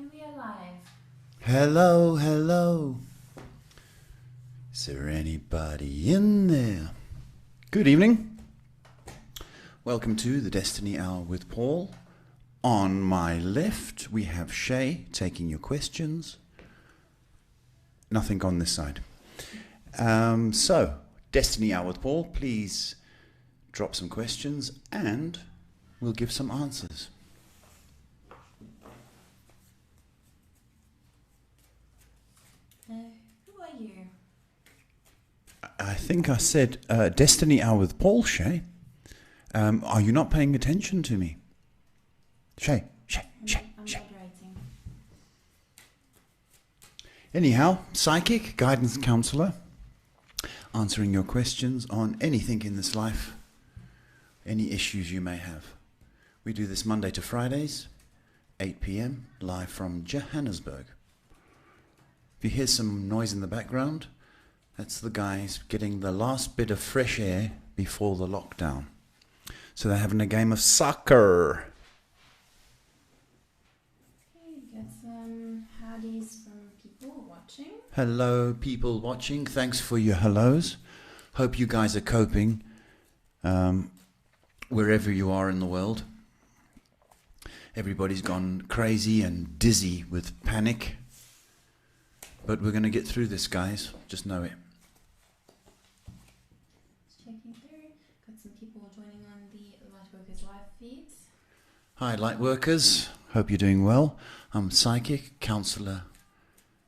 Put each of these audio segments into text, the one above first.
And we are live. Hello, hello. Is there anybody in there? Good evening. Welcome to the Destiny Hour with Paul. On my left, we have Shay taking your questions. Nothing on this side. So, Destiny Hour with Paul, please drop some questions and we'll give some answers. Who are you? I think I said Destiny Hour with Paul, Shay. Are you not paying attention to me? Shay. I'm moderating. Anyhow, psychic, guidance counsellor, answering your questions on anything in this life, any issues you may have. We do this Monday to Fridays, 8 p.m, live from Johannesburg. If you hear some noise in the background, that's the guys getting the last bit of fresh air before the lockdown. So they're having a game of soccer. Okay, got some howdies from people watching. Hello, people watching. Thanks for your hellos. Hope you guys are coping wherever you are in the world. Everybody's gone crazy and dizzy with panic. But we're going to get through this, guys. Just know it. Just checking through. Got some people joining on the Lightworkers live feeds. Hi, Lightworkers. Hope you're doing well. I'm psychic, counsellor,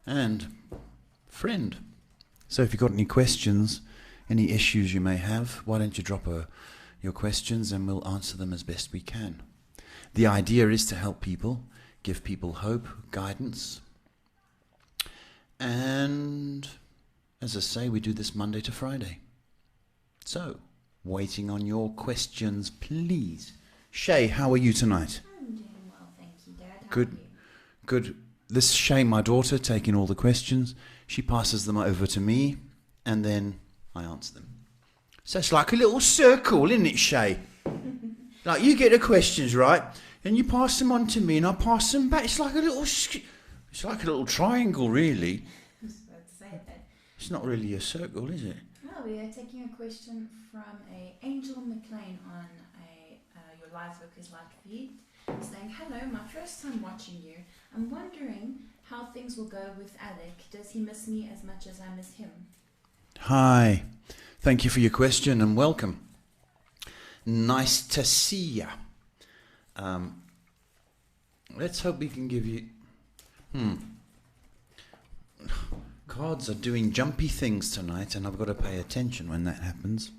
and friend. So if you've got any questions, any issues you may have, why don't you drop your questions and we'll answer them as best we can. The idea is to help people, give people hope, guidance. And as I say, we do this Monday to Friday. So, waiting on your questions, please. Shay, how are you tonight? I'm doing well, thank you, Dad. How Good. are you? Good. This is Shay, my daughter, taking all the questions. She passes them over to me, and then I answer them. So it's like a little circle, isn't it, Shay? Like you get the questions right, and you pass them on to me, and I pass them back. It's like a little triangle, really. I was about to say that. It's not really a circle, is it? Well, we are taking a question from Angel McLean on your Lightworkers live feed. Saying, hello, my first time watching you. I'm wondering how things will go with Alec. Does he miss me as much as I miss him? Hi. Thank you for your question and welcome. Nice to see ya. Let's hope we can give you... Cards are doing jumpy things tonight and I've got to pay attention when that happens.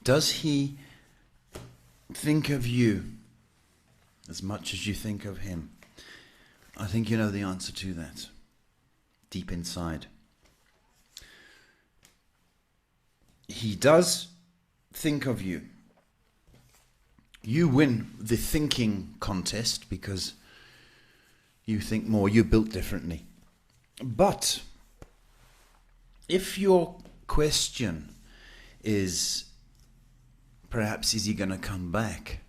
Does he think of you as much as you think of him? I think you know the answer to that. Deep inside. He does think of you. You win the thinking contest because you think more, you're built differently. But if your question is perhaps is he going to come back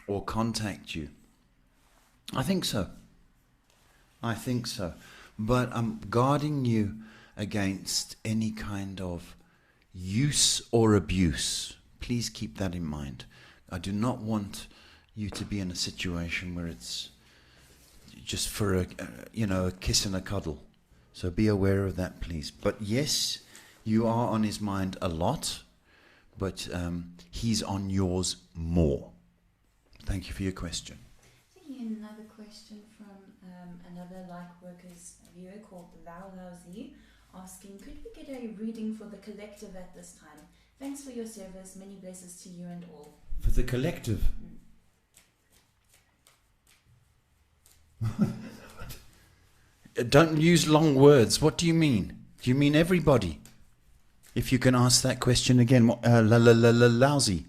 or contact you? I think so. But I'm guarding you against any kind of use or abuse. Please keep that in mind. I do not want you to be in a situation where it's just for a kiss and a cuddle. So be aware of that, please. But yes, you are on his mind a lot, but he's on yours more. Thank you for your question. Taking another question from another Lightworkers viewer called Lao Z, asking, could we get a reading for the collective at this time? Thanks for your service. Many blessings to you and all. For the collective? Don't use long words. What do you mean? Do you mean everybody? If you can ask that question again. Lousy. Lao Z.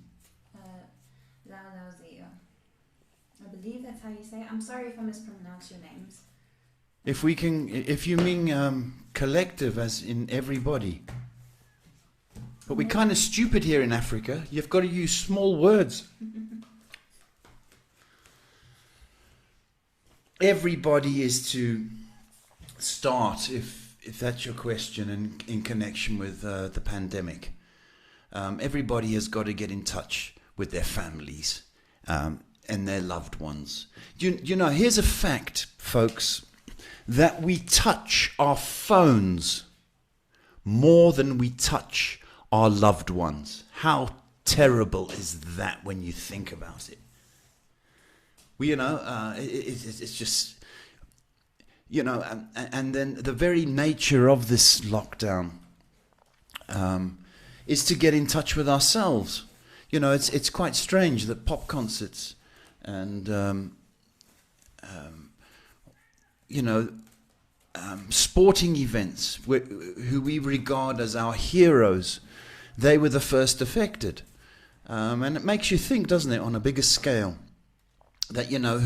I believe that's how you say it. I'm sorry if I mispronounce your names. If you mean collective as in everybody. But we're kind of stupid here in Africa. You've got to use small words. everybody is to start, if that's your question, in connection with the pandemic. Everybody has got to get in touch with their families and their loved ones. You know, here's a fact, folks, that we touch our phones more than we touch our loved ones. How terrible is that when you think about it? Well, you know, it's just, you know, and then the very nature of this lockdown is to get in touch with ourselves. You know, it's quite strange that pop concerts and you know, sporting events who we regard as our heroes, they were the first affected, and it makes you think, doesn't it, on a bigger scale, that, you know,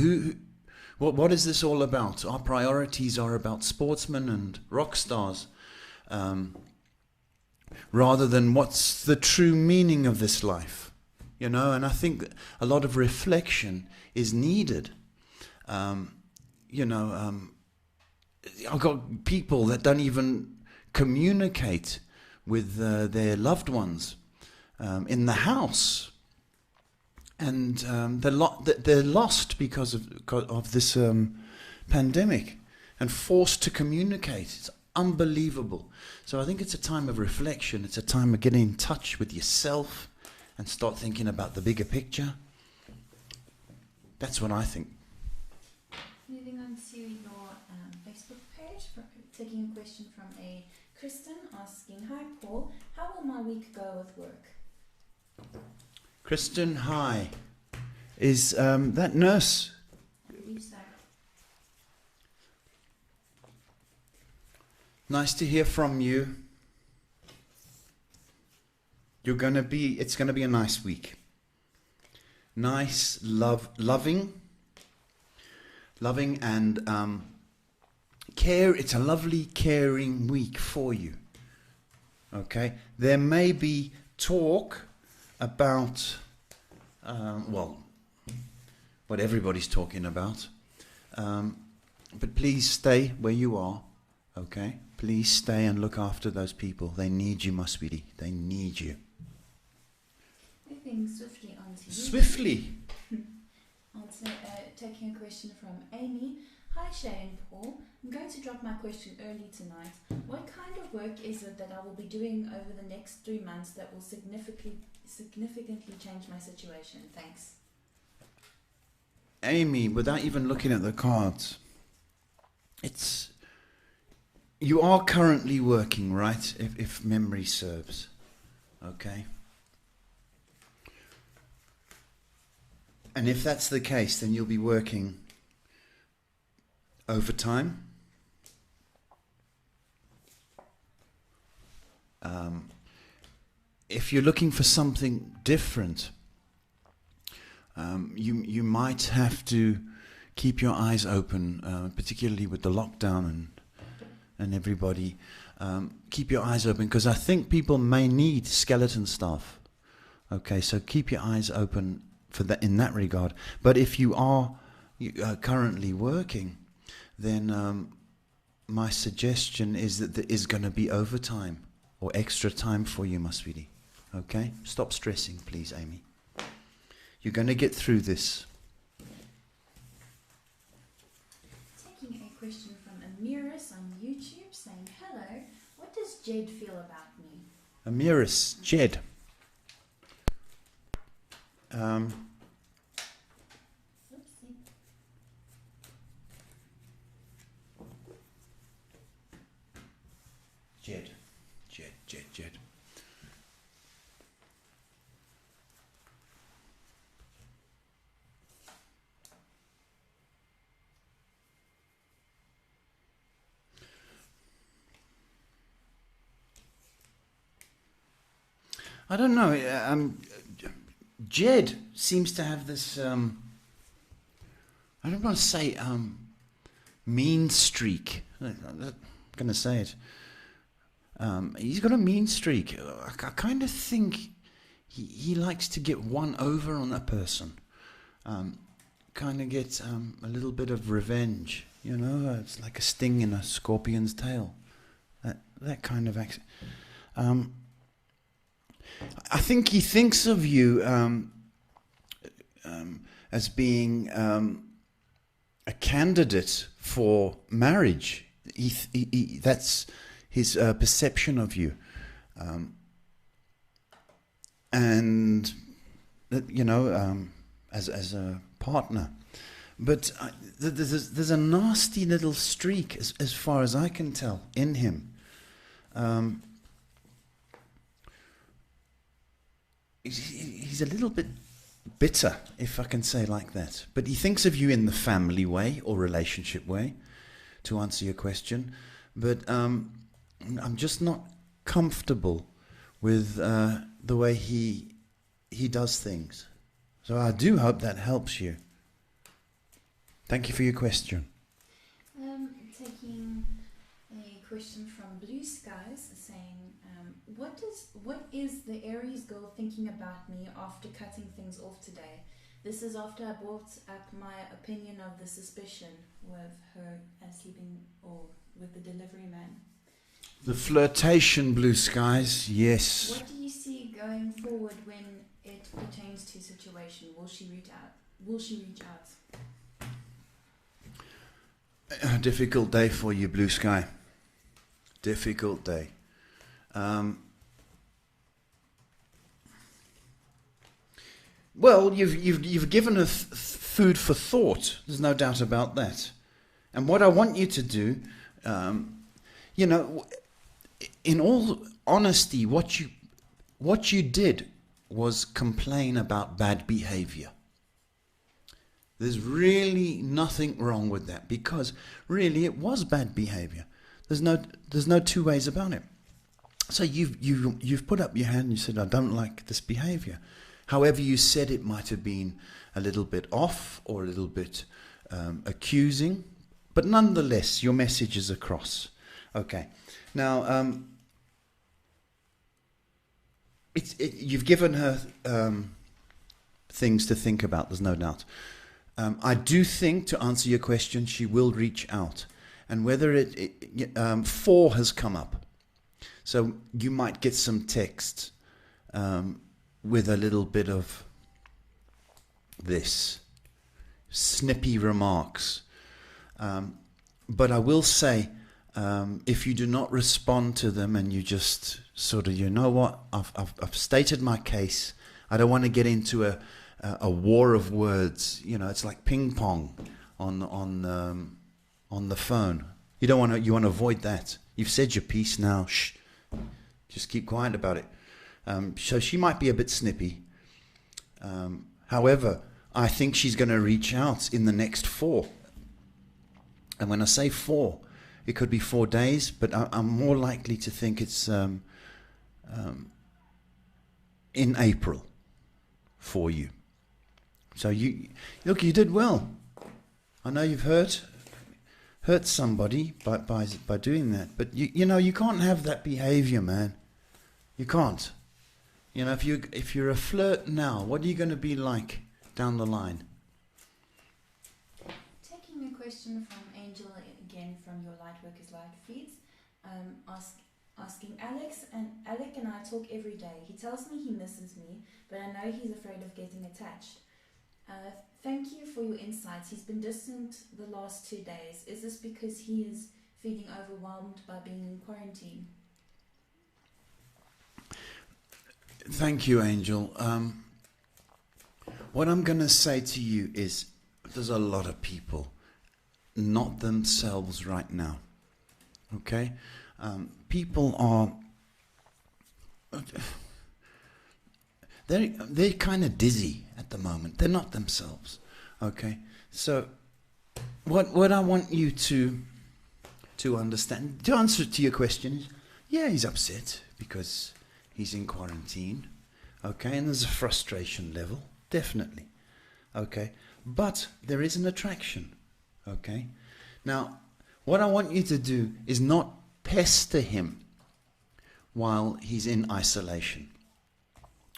what is this all about? Our priorities are about sportsmen and rock stars, rather than what's the true meaning of this life, you know. And I think a lot of reflection is needed. You know, I've got people that don't even communicate with their loved ones in the house, and they're lost because of this pandemic, and forced to communicate. It's unbelievable. So I think it's a time of reflection. It's a time of getting in touch with yourself and start thinking about the bigger picture. That's what I think. Moving on to your Facebook page, taking a question from a Kristen asking, "Hi Paul, how will my week go with work?" Kristen, hi. Is that nurse? I believe so. Nice to hear from you. It's gonna be a nice week. Nice, loving and care. It's a lovely, caring week for you. Okay, there may be talk about, what everybody's talking about, but please stay where you are. Okay, please stay and look after those people. They need you, my sweetie. They need you. Moving swiftly on to you. Swiftly. Taking a question from Amy. "Hi Shay and Paul, I'm going to drop my question early tonight. What kind of work is it that I will be doing over the next 3 months that will significantly change my situation? Thanks." Amy, without even looking at the cards, you are currently working, right? If memory serves. Okay. And if that's the case, then you'll be working overtime. If you're looking for something different, you might have to keep your eyes open, particularly with the lockdown and everybody. Keep your eyes open, because I think people may need skeleton staff. Okay, so keep your eyes open for that in that regard. But if you are currently working, then my suggestion is that there is going to be overtime or extra time for you, my sweetie. Okay? Stop stressing, please, Amy. You're going to get through this. Taking a question from Amiris on YouTube saying, "Hello, what does Jed feel about me?" Amiris, Jed. Oopsie. Jed. I don't know. Jed seems to have this, I don't want to say mean streak. I'm going to say it. He's got a mean streak. I kind of think he likes to get one over on a person. kind of get a little bit of revenge. You know, it's like a sting in a scorpion's tail. That kind of accent. I think he thinks of you as being a candidate for marriage. That's his perception of you, and you know, as a partner. But there's a nasty little streak, as far as I can tell, in him. He's a little bit bitter, if I can say like that. But he thinks of you in the family way or relationship way, to answer your question. But I'm just not comfortable with the way he does things. So I do hope that helps you. Thank you for your question. Taking a question from Blue Skies saying, what is the Aries girl thinking about me after cutting things off today? This is after I brought up my opinion of the suspicion with her sleeping or with the delivery man. The flirtation, Blue Skies, yes. What do you see going forward when it pertains to situation? Will she reach out? A difficult day for you, Blue Sky. Difficult day. Well, you've given her food for thought. There's no doubt about that. And what I want you to do, you know, in all honesty, what you did was complain about bad behavior. There's really nothing wrong with that, because really it was bad behavior. There's no two ways about it. So you've put up your hand and you said, I don't like this behavior. However you said it might have been a little bit off or a little bit accusing, but nonetheless your message is across. Okay. Now you've given her things to think about. There's no doubt. I do think, to answer your question, she will reach out. And whether 4 has come up. So you might get some text with a little bit of this. Snippy remarks. But I will say, if you do not respond to them and you just sort of, you know what, I've stated my case. I don't want to get into a war of words. You know, it's like ping pong on the phone. You want to avoid that. You've said your piece now. Shh. Just keep quiet about it. So she might be a bit snippy. However, I think she's going to reach out in the next 4. And when I say 4, it could be 4 days, but I'm more likely to think it's in April for you. So you did well. I know you've hurt somebody by doing that, but you know you can't have that behavior, man. You can't. You know, if you're a flirt now, what are you going to be like down the line? Taking a question from Angel again from your Lightworkers Light feeds, asking Alec and I talk every day. He tells me he misses me, but I know he's afraid of getting attached. Thank you for your insights. He's been distant the last 2 days. Is this because he is feeling overwhelmed by being in quarantine? Thank you, Angel. What I'm going to say to you is there's a lot of people not themselves right now. Okay? People are... They're kind of dizzy at the moment. They're not themselves. Okay? So what I want you to understand, to answer to your question is, yeah, he's upset because he's in quarantine. Okay? And there's a frustration level. Definitely. Okay? But there is an attraction. Okay? Now, what I want you to do is not pester him while he's in isolation.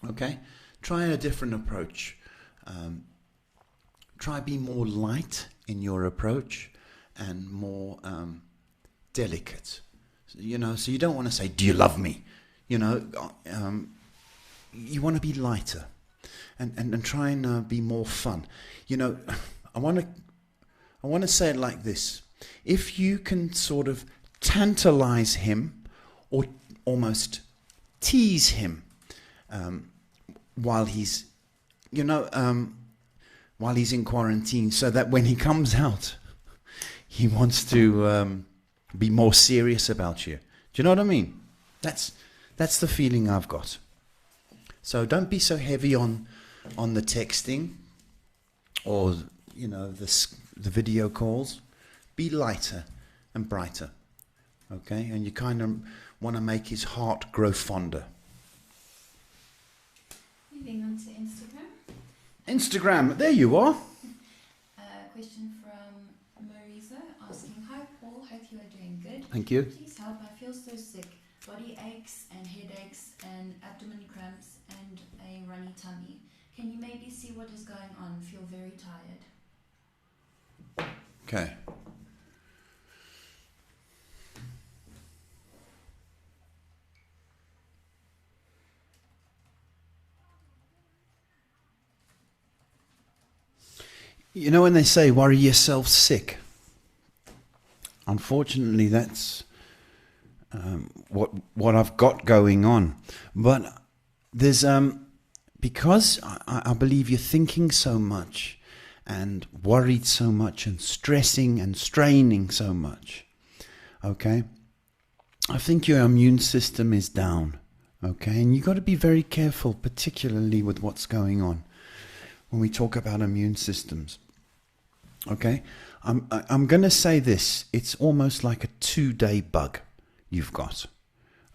Okay? Try a different approach. try be more light in your approach and more delicate. You know, so you don't want to say, "Do you love me?" You know, you want to be lighter and try and be more fun. You know, I want to say it like this: if you can sort of tantalize him or almost tease him while he's, while he's in quarantine, so that when he comes out, he wants to be more serious about you. Do you know what I mean? That's the feeling I've got. So don't be so heavy on the texting or, you know, the video calls. Be lighter and brighter, okay? And you kind of want to make his heart grow fonder. Moving on to Instagram. Instagram, there you are. Question from Marisa asking, "Hi Paul, hope you are doing good. Thank you. Please help, I feel so sick. Body aches and headaches and abdomen cramps and a runny tummy. Can you maybe see what is going on? Feel very tired." Okay. You know when they say worry yourself sick? Unfortunately, that's what I've got going on. But there's because I believe you're thinking so much and worried so much and stressing and straining so much. Okay, I think your immune system is down. Okay, and you've got to be very careful, particularly with what's going on when we talk about immune systems. Okay, I'm going to say this. It's almost like a 2-day bug you've got.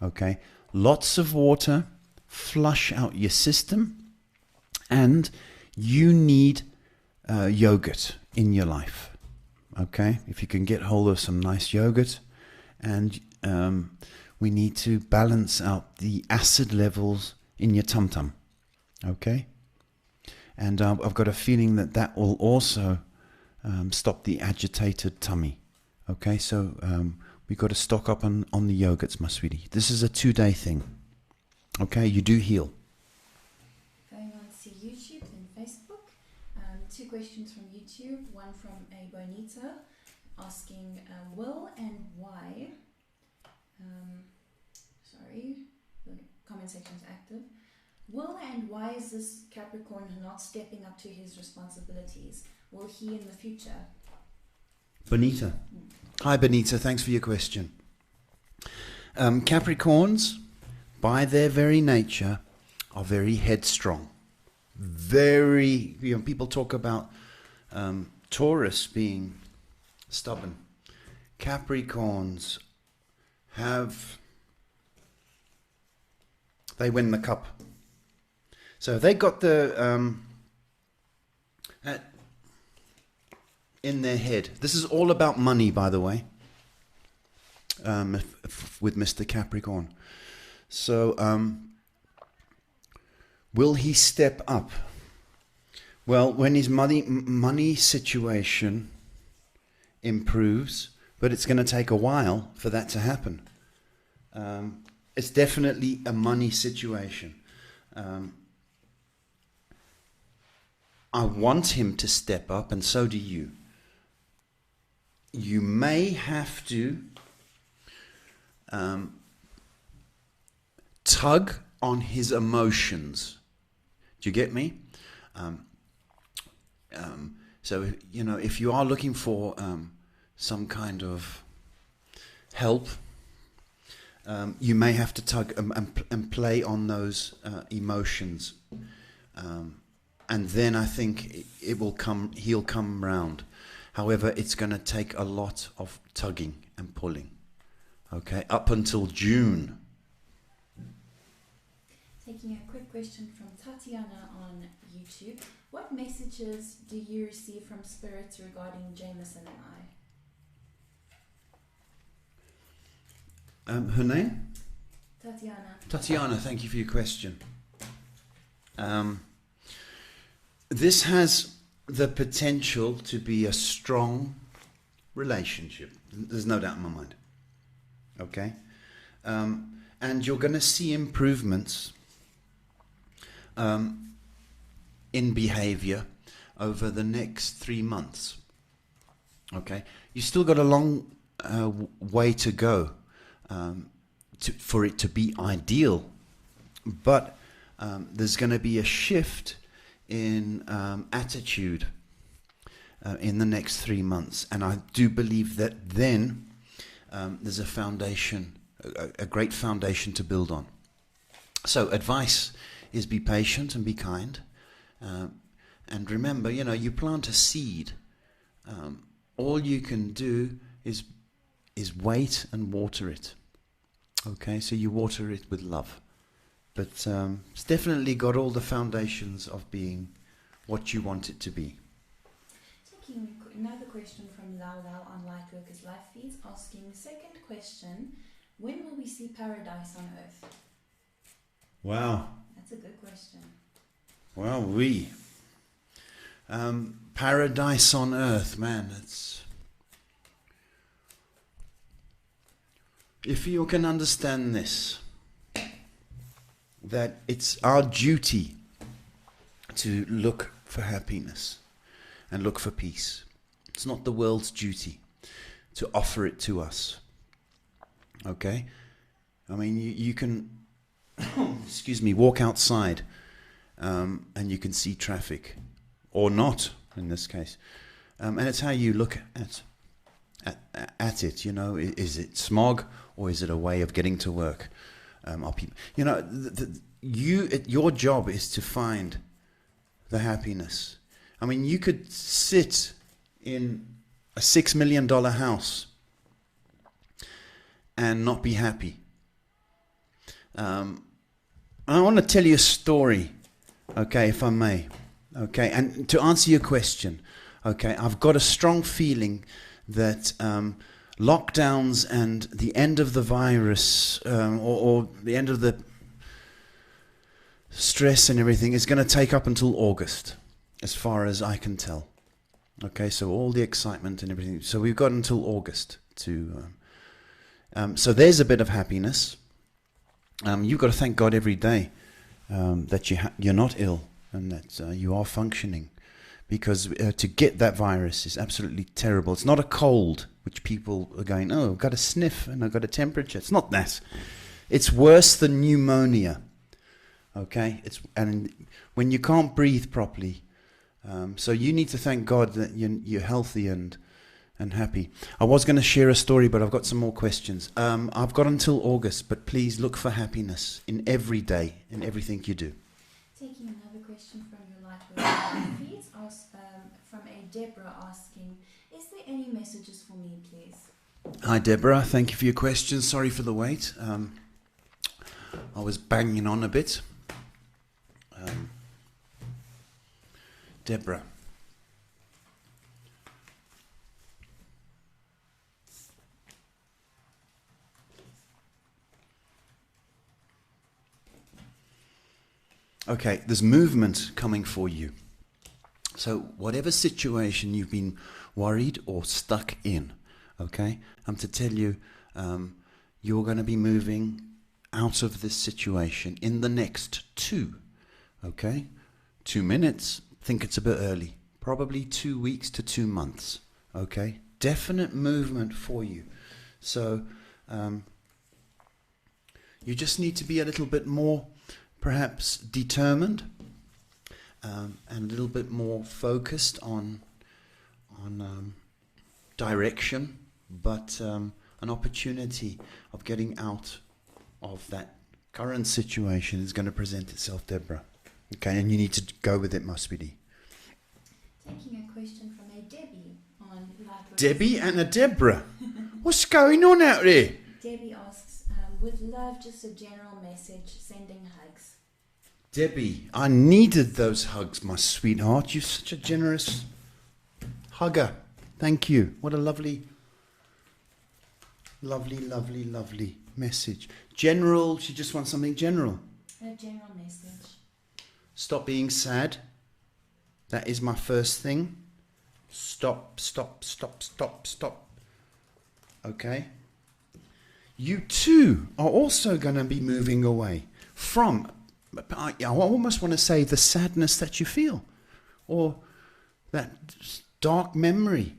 Okay, lots of water, flush out your system, and you need yogurt in your life. Okay, if you can get hold of some nice yogurt, and we need to balance out the acid levels in your tum-tum. Okay, and I've got a feeling that will also stop the agitated tummy. Okay, so we've got to stock up on the yogurts, my sweetie. This is a 2-day thing. Okay, you do heal. Going on to YouTube and Facebook. 2 questions from YouTube. One from a Bonita asking, will and why. Sorry, the comment section is active. Will and why is this Capricorn not stepping up to his responsibilities? Will he in the future? Bonita. Hi, Bonita. Thanks for your question. Capricorns, by their very nature, are very headstrong. Very, people talk about Taurus being stubborn. Capricorns they win the cup. So they got the in their head. This is all about money, by the way, with Mr. Capricorn. So will he step up? Well, when his money situation improves, but it's going to take a while for that to happen. It's definitely a money situation. I want him to step up, and so do you. You may have to tug on his emotions. Do you get me? So, you know, if you are looking for some kind of help, you may have to tug and play on those emotions. And then I think he'll come round. However, it's going to take a lot of tugging and pulling. Okay, up until June. Taking a quick question from Tatiana on YouTube. What messages do you receive from spirits regarding Jameson and I? Her name? Tatiana. Tatiana, thank you for your question. This has the potential to be a strong relationship. There's no doubt in my mind. Okay? And you're going to see improvements in behavior over the next 3 months. Okay? You still got a long way to go for it to be ideal, but there's going to be a shift in attitude in the next 3 months, and I do believe that then there's a foundation, a great foundation to build on. So advice is be patient and be kind, and remember, you plant a seed. All you can do is wait and water it. Okay, so you water it with love. But it's definitely got all the foundations of being what you want it to be. Taking another question from Lau on Lightworkers Life Feeds, asking, second question, when will we see paradise on earth? Wow. That's a good question. Well, paradise on earth, man, it's... If you can understand this, that it's our duty to look for happiness and look for peace. It's not the world's duty to offer it to us. Okay? I mean, you can, walk outside and you can see traffic, or not in this case. And it's how you look at it, is it smog or is it a way of getting to work? Are people, your job is to find the happiness. I mean, you could sit in a $6 million house and not be happy. I want to tell you a story, okay, if I may. Okay, and to answer your question, okay, I've got a strong feeling that lockdowns and the end of the virus or the end of the stress and everything is going to take up until August, as far as I can tell. Okay, so all the excitement and everything. So we've got until August to... so there's a bit of happiness. You've got to thank God every day that you're not ill and that you are functioning. Because to get that virus is absolutely terrible. It's not a cold, which people are going, oh, I've got a sniff and I've got a temperature. It's not that. It's worse than pneumonia. Okay? And when you can't breathe properly. So you need to thank God that you're healthy and happy. I was going to share a story, but I've got some more questions. I've got until August, but please look for happiness in every day, in everything you do. Taking another question from your Lightworkers feeds, from a Deborah asking, is there any messages for me, please? Hi, Deborah. Thank you for your question. Sorry for the wait. I was banging on a bit. Deborah. Okay, there's movement coming for you. So whatever situation you've been worried or stuck in, okay, I'm to tell you, you're going to be moving out of this situation in the next 2 minutes. Think it's a bit early. Probably 2 weeks to 2 months, okay? Definite movement for you. So you just need to be a little bit more perhaps determined and a little bit more focused on direction, but an opportunity of getting out of that current situation is going to present itself, Deborah. Okay, and you need to go with it, my sweetie. Taking a question from a Debbie on Lightworkers. Debbie and a Deborah. What's going on out there? Debbie asks, with love, just a general message, sending hugs. Debbie, I needed those hugs, my sweetheart. You're such a generous hugger. Thank you. What a lovely, lovely, lovely, lovely message. General, she just wants something general. A general message. Stop being sad. That is my first thing. Stop, stop, stop, stop, stop. Okay? You too are also going to be moving away from, I almost want to say, the sadness that you feel, or that dark memory.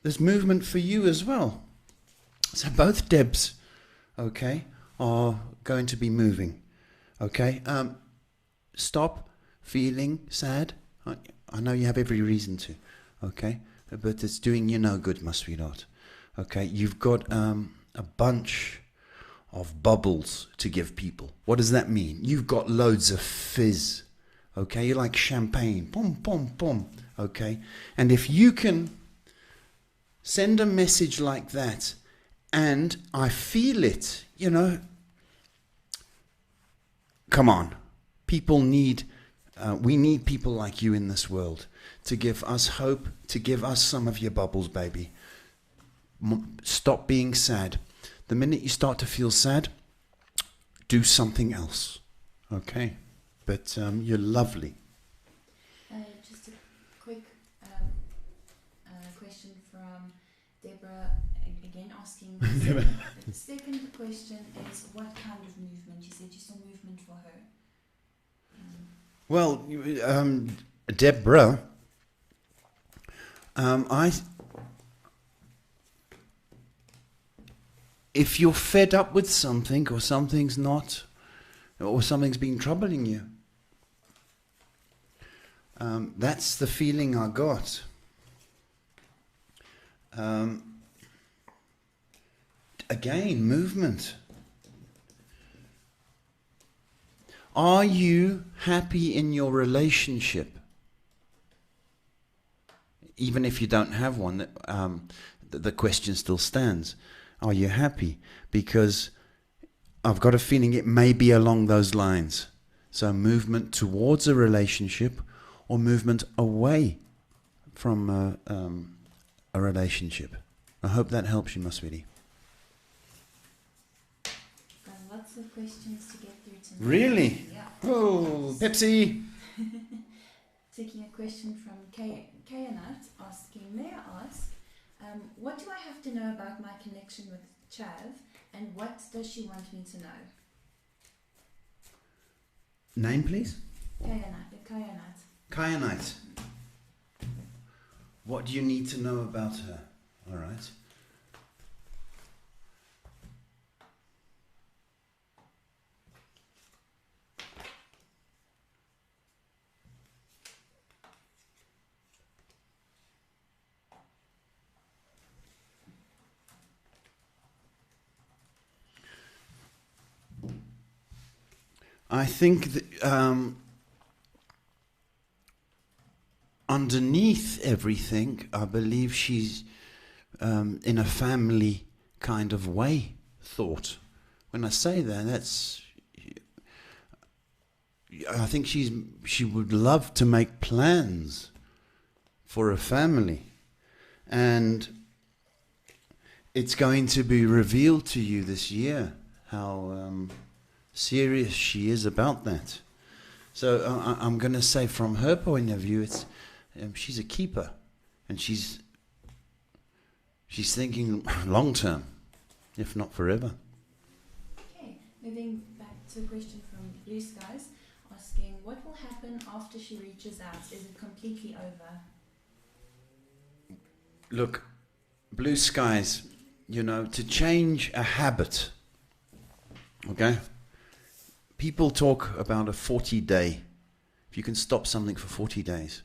There's movement for you as well. So both Debs, okay, are going to be moving. Okay? Stop feeling sad. I know you have every reason to. Okay? But it's doing you no good, my sweetheart. Okay? You've got a bunch of bubbles to give people. What does that mean? You've got loads of fizz. Okay? You're like champagne. Boom, boom, boom. Okay? And if you can send a message like that, and I feel it, you know, come on. People need, we need people like you in this world to give us hope, to give us some of your bubbles, baby. Stop being sad. The minute you start to feel sad, do something else. Okay? But you're lovely. Just a quick question from Deborah, again asking. The second question is, what kind of movement? You said you saw movement for her. Well, Deborah, if you're fed up with something, or something's not, or something's been troubling you, that's the feeling I got. Again, movement. Are you happy in your relationship? Even if you don't have one, the question still stands. Are you happy? Because I've got a feeling it may be along those lines. So movement towards a relationship, or movement away from a relationship. I hope that helps you, my sweetie. Got lots of questions to get through tonight. Really? Yeah. Oh, Pepsi! Taking a question from Kayanat asking, may I ask, what do I have to know about my connection with Chav, and what does she want me to know? Name, please? Kayanat. Kyanite. What do you need to know about her? All right. I think that, underneath everything, I believe she's in a family kind of way thought. When I say that, I think she would love to make plans for a family, and it's going to be revealed to you this year how serious she is about that. So I'm going to say, from her point of view, it's she's a keeper, and she's thinking long term, if not forever. Okay, moving back to a question from Blue Skies, asking, what will happen after she reaches out? Is it completely over? Look, Blue Skies, you know, to change a habit, okay? People talk about a 40-day. If you can stop something for 40 days,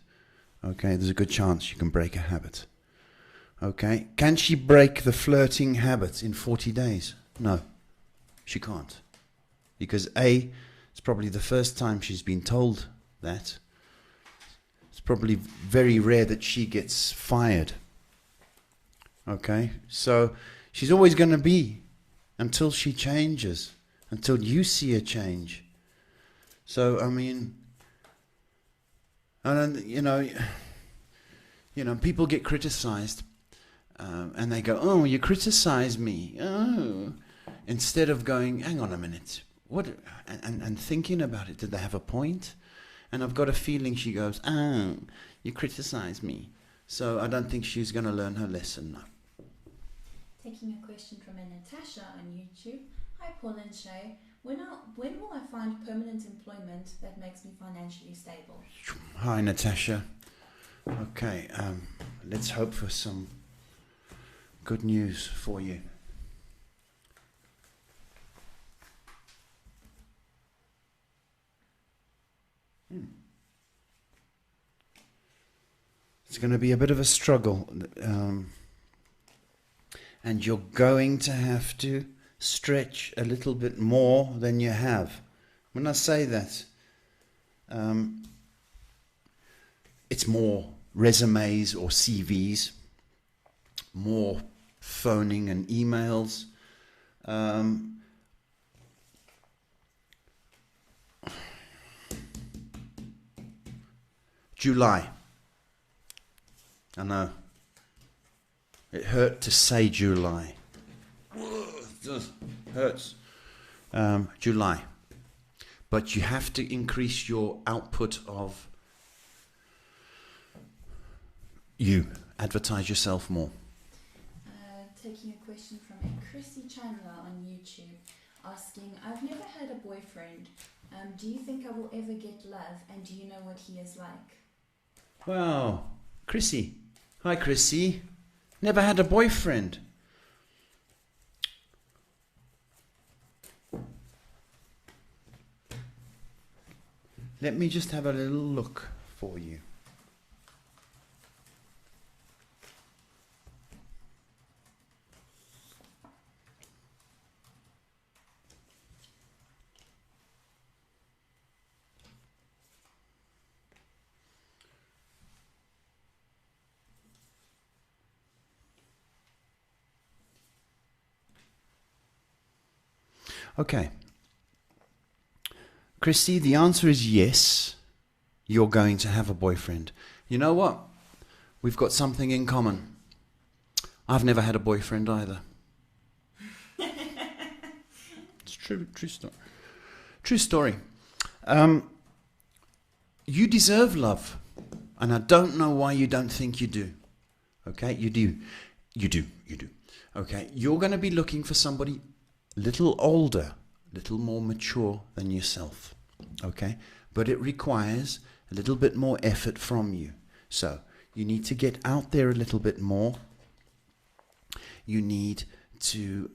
okay, there's a good chance you can break a habit. Okay? Can she break the flirting habit in 40 days? No, she can't. Because A, it's probably the first time she's been told that. It's probably very rare that she gets fired. Okay? So she's always going to be, until she changes, until you see a change. So, I mean, and you know, people get criticized, and they go, "Oh, you criticize me." Oh, instead of going, "Hang on a minute, what?" and thinking about it. Did they have a point? And I've got a feeling she goes, "Oh, You criticize me. So I don't think she's going to learn her lesson now. Taking a question from a Natasha on YouTube. Hi Paul and Shay. When will I find permanent employment that makes me financially stable? Hi Natasha. Okay, let's hope for some good news for you. It's going to be a bit of a struggle, and you're going to have to stretch a little bit more than you have. When I say that, it's more resumes or CVs, more phoning and emails. July. I know. It hurt to say July. It hurts. July. But you have to increase your output of you. Advertise yourself more. Taking a question from a Chrissy Chandler on YouTube, asking, I've never had a boyfriend. Do you think I will ever get love, and do you know what he is like? Wow. Chrissy. Hi, Chrissy. Never had a boyfriend. Let me just have a little look for you. Okay. Christy, the answer is yes, you're going to have a boyfriend. You know what? We've got something in common. I've never had a boyfriend either. It's true story. True story. You deserve love, and I don't know why you don't think you do. Okay, you do. Okay, you're going to be looking for somebody little older, little more mature than yourself, okay? But it requires a little bit more effort from you. So you need to get out there a little bit more. You need to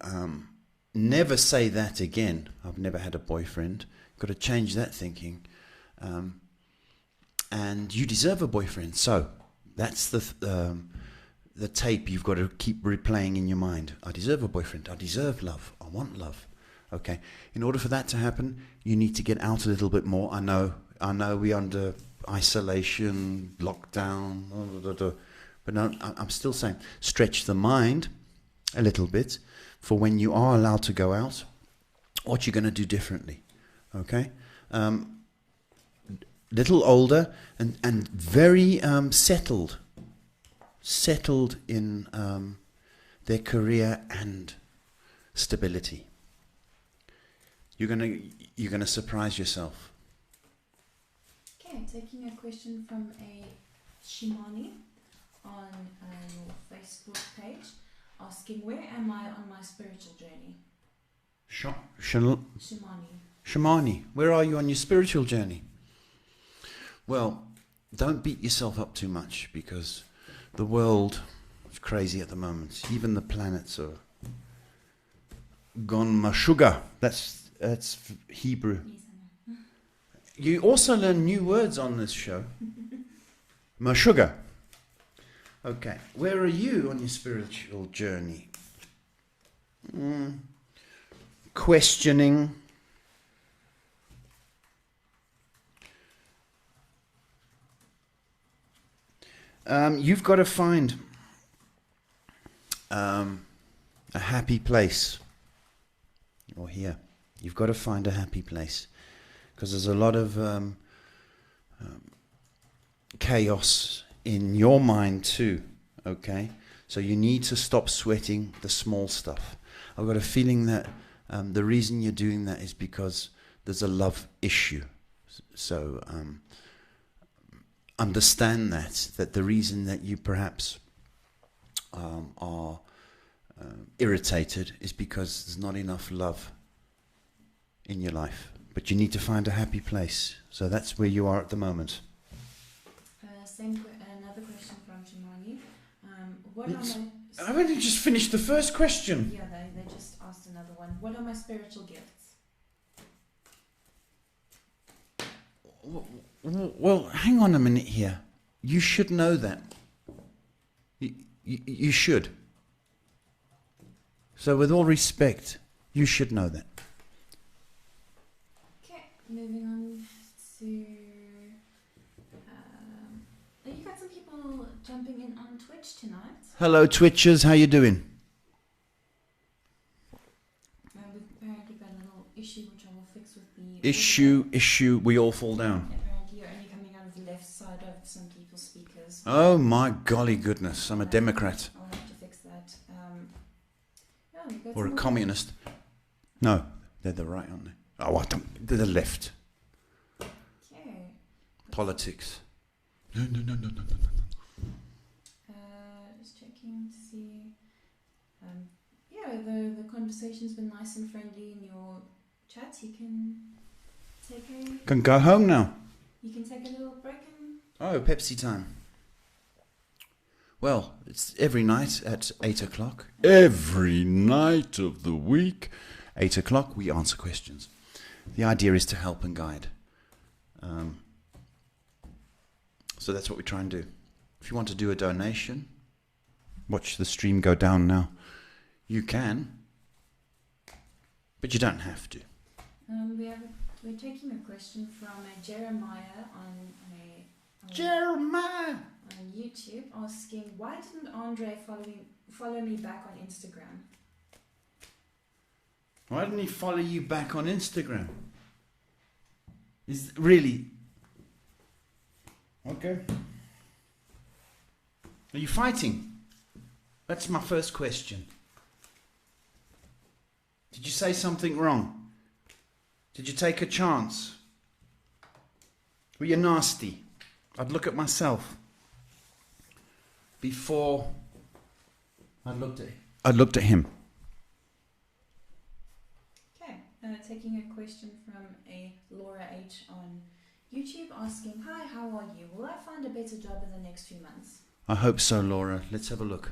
never say that again. I've never had a boyfriend. Got to change that thinking. And you deserve a boyfriend. So that's the tape you've got to keep replaying in your mind. I deserve a boyfriend. I deserve love. I want love. Okay. In order for that to happen, you need to get out a little bit more. I know we're under isolation, lockdown, but no, I'm still saying stretch the mind a little bit for when you are allowed to go out, what you're going to do differently. Okay. Little older and very settled in their career and stability. You're gonna surprise yourself. Okay, taking a question from a Shimani on your Facebook page, asking, where am I on my spiritual journey? Shimani, where are you on your spiritual journey? Well, don't beat yourself up too much, because the world is crazy at the moment. Even the planets are gone mashuga. That's Hebrew. You also learn new words on this show. Mashuga. Okay, where are you on your spiritual journey? Questioning. You've got to find a happy place. Or here. You've got to find a happy place. Because there's a lot of chaos in your mind too. Okay? So you need to stop sweating the small stuff. I've got a feeling that the reason you're doing that is because there's a love issue. So understand that the reason that you perhaps are irritated is because there's not enough love in your life. But you need to find a happy place. So that's where you are at the moment. Another question from Shimani. What are my... I've only just finished the first question. Yeah, they just asked another one. What are my spiritual gifts? Well, hang on a minute here. You should know that. You should. So with all respect, you should know that. Okay, moving on to... you got some people jumping in on Twitch tonight. Hello, Twitchers. How you doing? We've apparently got a little issue which I will fix with the... Issue, we all fall down. Apparently you're only coming out of the left side of some people's speakers. Oh my golly goodness, I'm a Democrat. I'll have to fix that. Yeah, Or a communist. No, they're the right, aren't they? Oh, I don't, they're the left. Okay. Politics. No. Just checking to see. Yeah, the conversation's been nice and friendly in your chats. You can take Can go home now. You can take a little break and... Oh, Pepsi time. Well, it's every night at 8 o'clock. Every night of the week. 8 o'clock, we answer questions. The idea is to help and guide. So that's what we try and do. If you want to do a donation, watch the stream go down now. You can, but you don't have to. We're taking a question from Jeremiah on YouTube asking, why didn't Andre follow me back on Instagram? Why didn't he follow you back on Instagram? Is really... Okay. Are you fighting? That's my first question. Did you say something wrong? Did you take a chance? Were you nasty? I'd look at myself before I looked at him. Okay, taking a question from a Laura H on YouTube asking, hi, how are you? Will I find a better job in the next few months? I hope so, Laura. Let's have a look.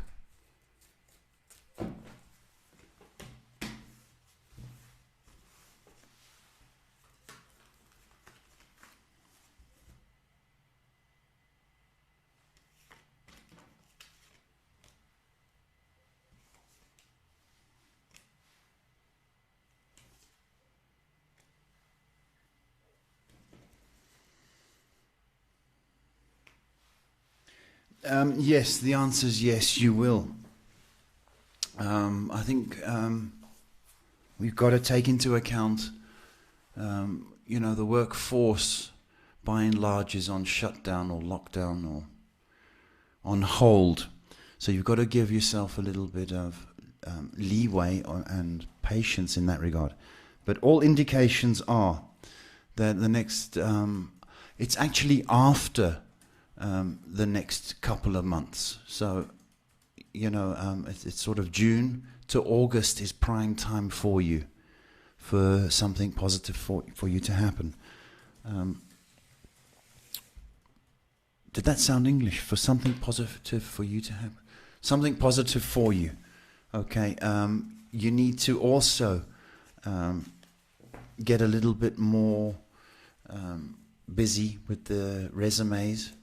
Yes, the answer is yes, you will. I think we've got to take into account, the workforce by and large is on shutdown or lockdown or on hold. So you've got to give yourself a little bit of leeway and patience in that regard. But all indications are that the next, it's actually after the next couple of months. So, it's sort of June to August is prime time for you, for something positive for you to happen. Did that sound English? For something positive for you to happen? Something positive for you. Okay. You need to also get a little bit more busy with the resumes.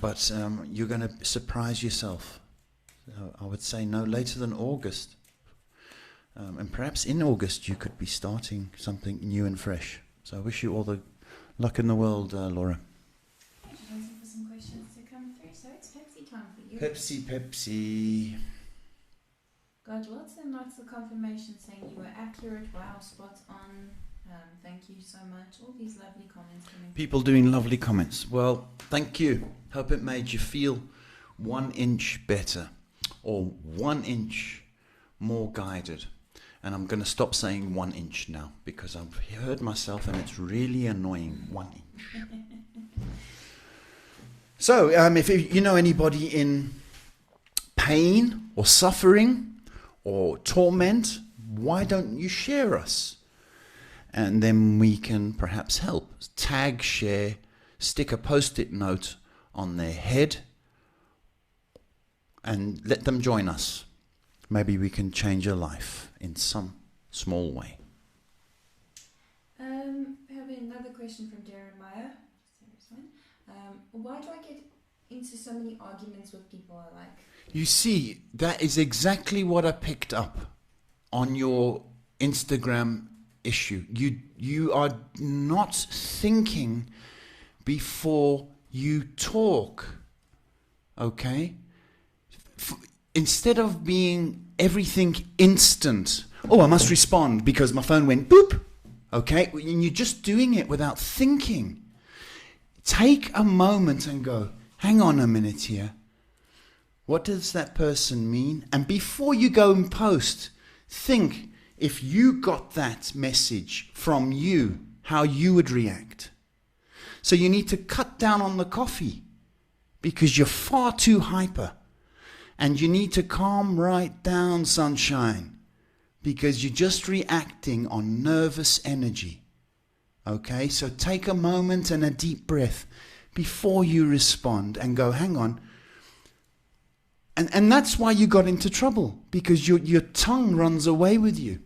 But you're going to surprise yourself. So I would say no later than August. And perhaps in August you could be starting something new and fresh. So I wish you all the luck in the world, Laura. Just waiting for some questions to come through. So it's Pepsi time for you. Pepsi. Got lots and lots of confirmation saying you were accurate. Wow, spot on. Thank you so much. All these lovely comments coming. People doing lovely comments. Well, thank you. Hope it made you feel 1 inch better or 1 inch more guided. And I'm going to stop saying 1 inch now because I've heard myself and it's really annoying. 1 inch. So, if you know anybody in pain or suffering or torment, why don't you share us? And then we can perhaps help. Tag, share, stick a post-it note on their head and let them join us. Maybe we can change a life in some small way. We have another question from Darren Meyer. Why do I get into so many arguments with people I like? You see, that is exactly what I picked up on your Instagram issue. You are not thinking before you talk, okay? Instead of being everything instant, oh, I must respond because my phone went boop, okay? And you're just doing it without thinking. Take a moment and go, hang on a minute here. What does that person mean? And before you go and post, think if you got that message from you, how you would react. So you need to cut down on the coffee because you're far too hyper. And you need to calm right down, sunshine, because you're just reacting on nervous energy. Okay, so take a moment and a deep breath before you respond and go, hang on. And that's why you got into trouble, because your tongue runs away with you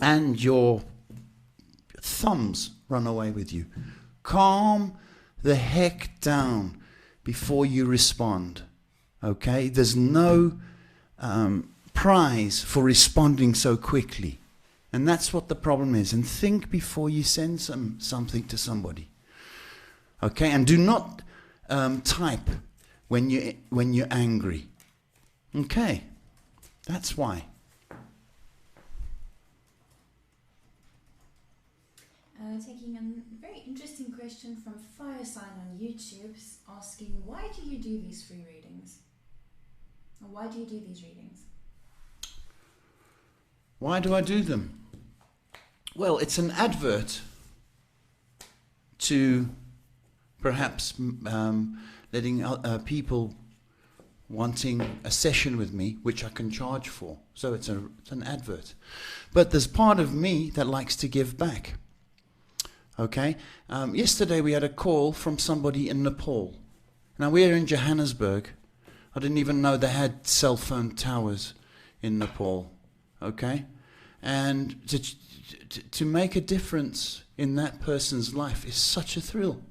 and your thumbs run away with you. Calm the heck down before you respond. Okay, there's no prize for responding so quickly. And that's what the problem is. And think before you send something to somebody. Okay, and do not type when you're angry. Okay, that's why. Taking a very interesting question from Firesign on YouTube, asking, why do you do these free readings? Or why do you do these readings? Why do I do them? Well, it's an advert to perhaps letting people wanting a session with me, which I can charge for. So it's an advert. But there's part of me that likes to give back. Okay? Yesterday we had a call from somebody in Nepal. Now we're in Johannesburg. I didn't even know they had cell phone towers in Nepal. Okay? And to make a difference in that person's life is such a thrill.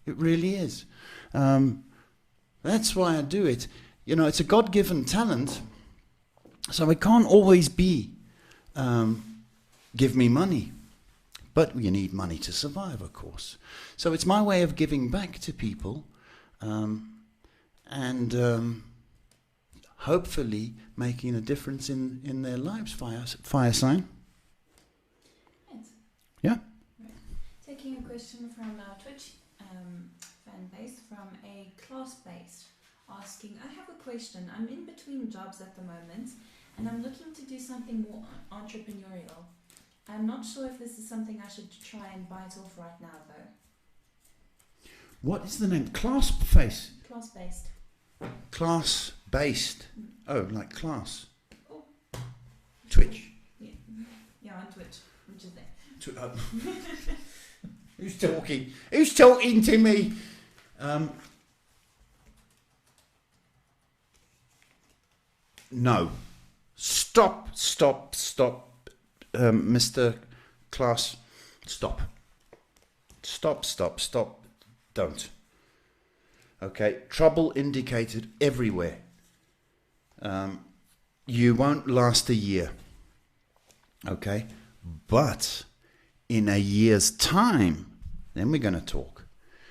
It really is. That's why I do it. You know, it's a God-given talent, so it can't always be give me money. But you need money to survive, of course. So it's my way of giving back to people and hopefully making a difference in their lives. Fire sign. Thanks. Yeah. Right. Taking a question from our Twitch fan base, from a class-based, asking, I have a question. I'm in between jobs at the moment and I'm looking to do something more entrepreneurial. I'm not sure if this is something I should try and bite off right now, though. What is the name? Class-based? Class-based. Class-based. Oh, like class. Oh. Twitch. Yeah, on Twitch, which is there. Who's talking? Who's talking to me? No. Stop. Mr. Class, stop. Stop. Don't. Okay, trouble indicated everywhere. You won't last a year. Okay, but in a year's time, then we're going to talk.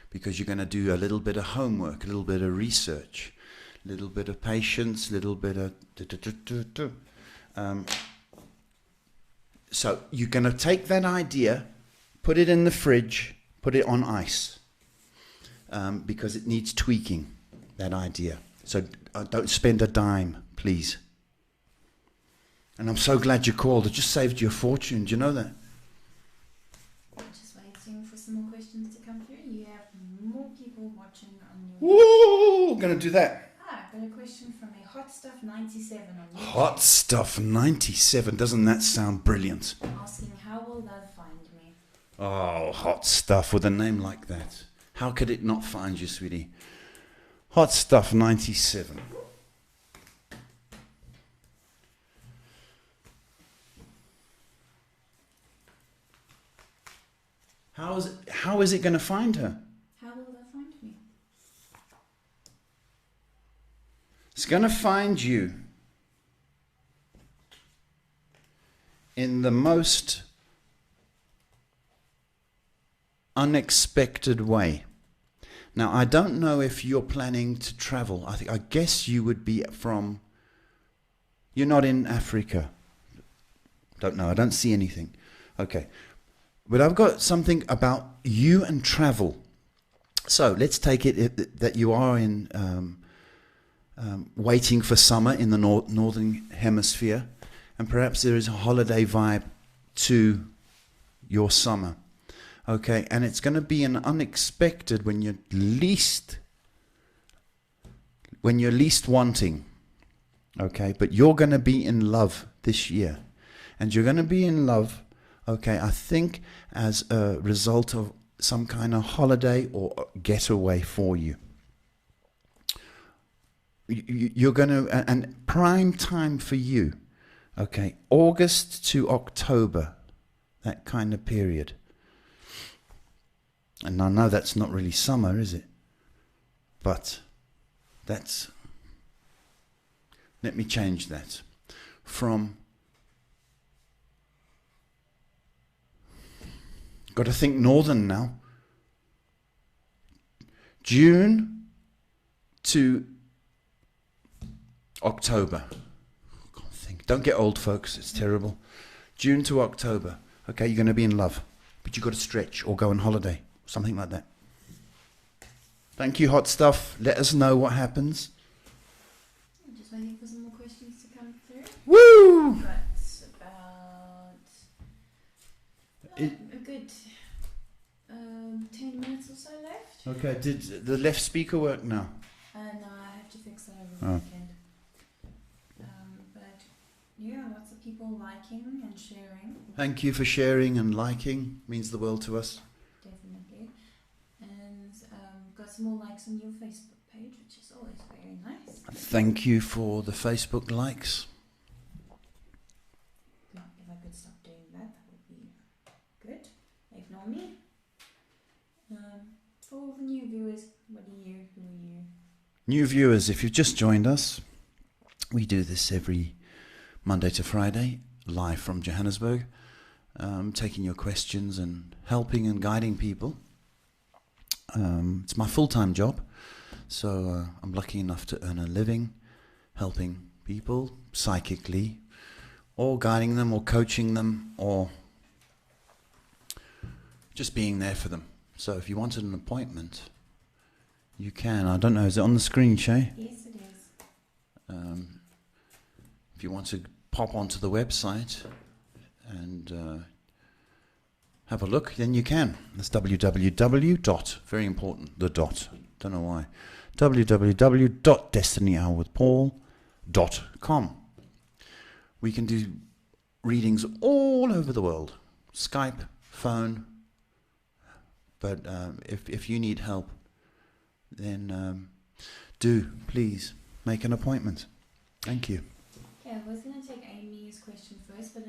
Because you're going to do a little bit of homework, a little bit of research, a little bit of patience, a little bit of... So you're going to take that idea, put it in the fridge, put it on ice, because it needs tweaking, that idea. So don't spend a dime, please. And I'm so glad you called. It just saved you a fortune. Do you know that? I'm just waiting for some more questions to come through. You have more people watching on your... Woo! Going to do that. I've got a question from a Hot Stuff 97 on YouTube. Hot Stuff 97. Doesn't that sound brilliant? Asking, how will love find me? Oh, Hot Stuff with a name like that. How could it not find you, sweetie? Hot Stuff 97. How is it going to find her? How will love find me? It's going to find you in the most unexpected way. Now, I don't know if you're planning to travel. I guess you would be from... You're not in Africa. Don't know. I don't see anything. Okay. But I've got something about you and travel. So let's take it that you are in waiting for summer in the northern hemisphere, and perhaps there is a holiday vibe to your summer. Okay, and it's going to be an unexpected when you're least wanting. Okay, but you're going to be in love this year, and you're going to be in love. Okay, I think as a result of some kind of holiday or getaway for you. You're going to, and prime time for you, okay, August to October, that kind of period. And I know that's not really summer, is it? But that's, let me change that. From, got to think northern now, June to October. I can't think. Don't get old, folks. It's terrible. June to October. Okay, you're going to be in love, but you've got to stretch or go on holiday, something like that. Thank you, Hot Stuff. Let us know what happens. I'm just waiting for some more questions to come through. Woo! But about a good 10 minutes or so left. Okay, did the left speaker work now? No, I have to fix that over the weekend. But yeah, lots of people liking and sharing. Thank you for sharing and liking. Means the world to us. Definitely. And got some more likes on your Facebook page, which is always very nice. Thank you for the Facebook likes. If I could stop doing that, that would be good. Ignore me. For all the new viewers, who are you? New viewers, if you've just joined us, we do this every Monday to Friday, live from Johannesburg, taking your questions and helping and guiding people. It's my full-time job, so I'm lucky enough to earn a living helping people psychically, or guiding them, or coaching them, or just being there for them. So if you wanted an appointment, you can. I don't know, is it on the screen, Shay? Yes, it is. If you want to pop onto the website and have a look, then you can. That's www. Very important, the dot. Don't know why. www.DestinyHourWithPaul.com. We can do readings all over the world. Skype, phone. But if you need help, then do please make an appointment. Thank you. Okay, I was going to take Amy's question first, but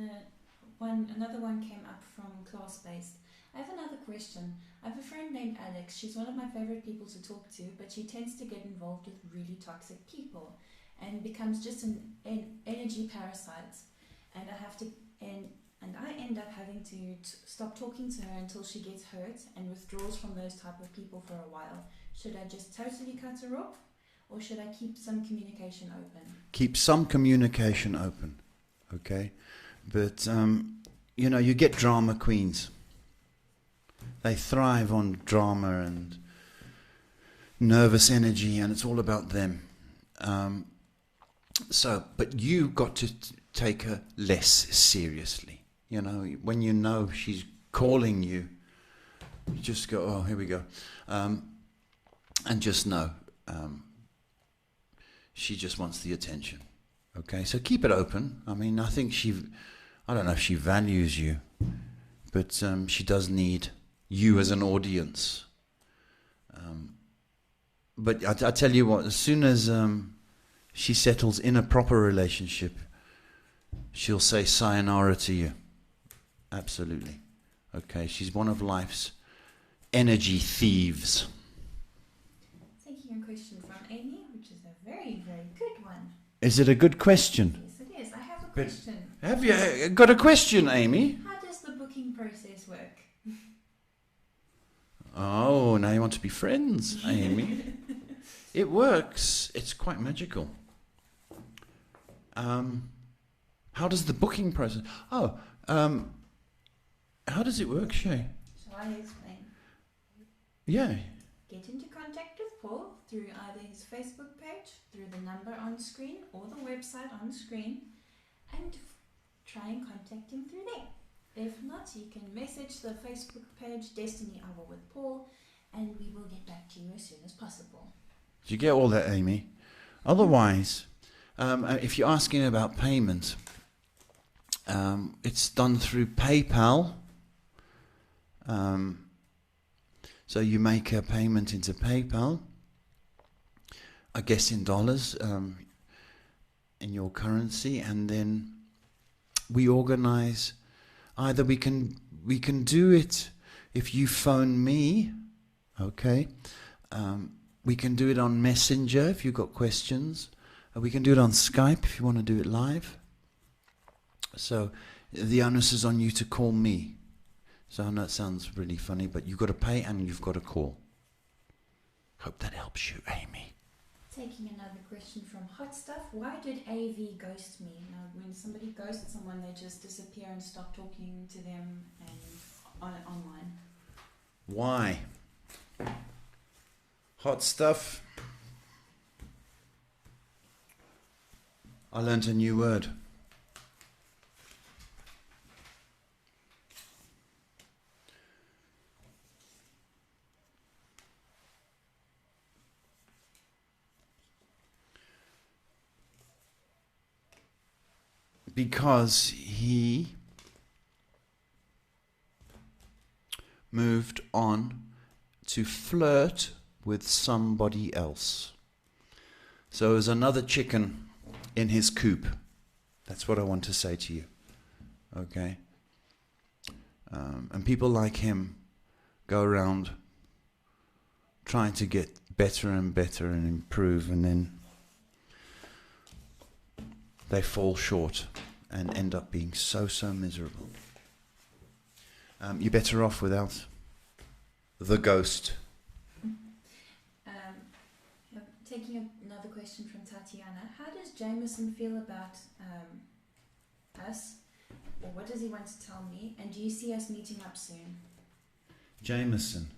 another one came up from class-based. I have another question. I have a friend named Alex. She's one of my favorite people to talk to, but she tends to get involved with really toxic people and becomes just an energy parasite. And I end up having to stop talking to her until she gets hurt and withdraws from those type of people for a while. Should I just totally cut her off, or should I keep some communication open? Keep some communication open, okay? But, you get drama queens. They thrive on drama and nervous energy, and it's all about them. So, but you got to take her less seriously. You know, when you know she's calling you, you just go, oh, here we go. And just know she just wants the attention. Okay, so keep it open. I mean, I don't know if she values you, but she does need you as an audience. But I tell you what, as soon as she settles in a proper relationship, she'll say sayonara to you. Absolutely. Okay, she's one of life's energy thieves. Taking a question from Amy, which is a very, very good one. Is it a good question? Yes, it is. I have a question. Have you got a question, Amy? How does the booking process work? Oh, now you want to be friends, Amy. It works. It's quite magical. How does the booking process... how does it work, Shay? Shall I explain? Yeah. Get into contact with Paul through either his Facebook page, through the number on screen, or the website on screen, and try and contact him through there. If not, you can message the Facebook page, Destiny Hour with Paul, and we will get back to you as soon as possible. Did you get all that, Amy? Otherwise, if you're asking about payment, it's done through PayPal. So you make a payment into PayPal, I guess in dollars, in your currency, and then we organize. Either we can do it if you phone me, okay. We can do it on Messenger if you've got questions. We can do it on Skype if you want to do it live. So the onus is on you to call me. So I know it sounds really funny, but you've got to pay and you've got to call. Hope that helps you, Amy. Taking another question from Hot Stuff. Why did AV ghost me? Now, when somebody ghosts someone, they just disappear and stop talking to them and online. Why? Hot Stuff. I learned a new word. Because he moved on to flirt with somebody else. So there's another chicken in his coop. That's what I want to say to you. Okay? And people like him go around trying to get better and better and improve, and then they fall short and end up being so miserable. You're better off without the ghost. Taking another question from Tatiana. How does Jameson feel about us? Or what does he want to tell me? And do you see us meeting up soon? Jameson.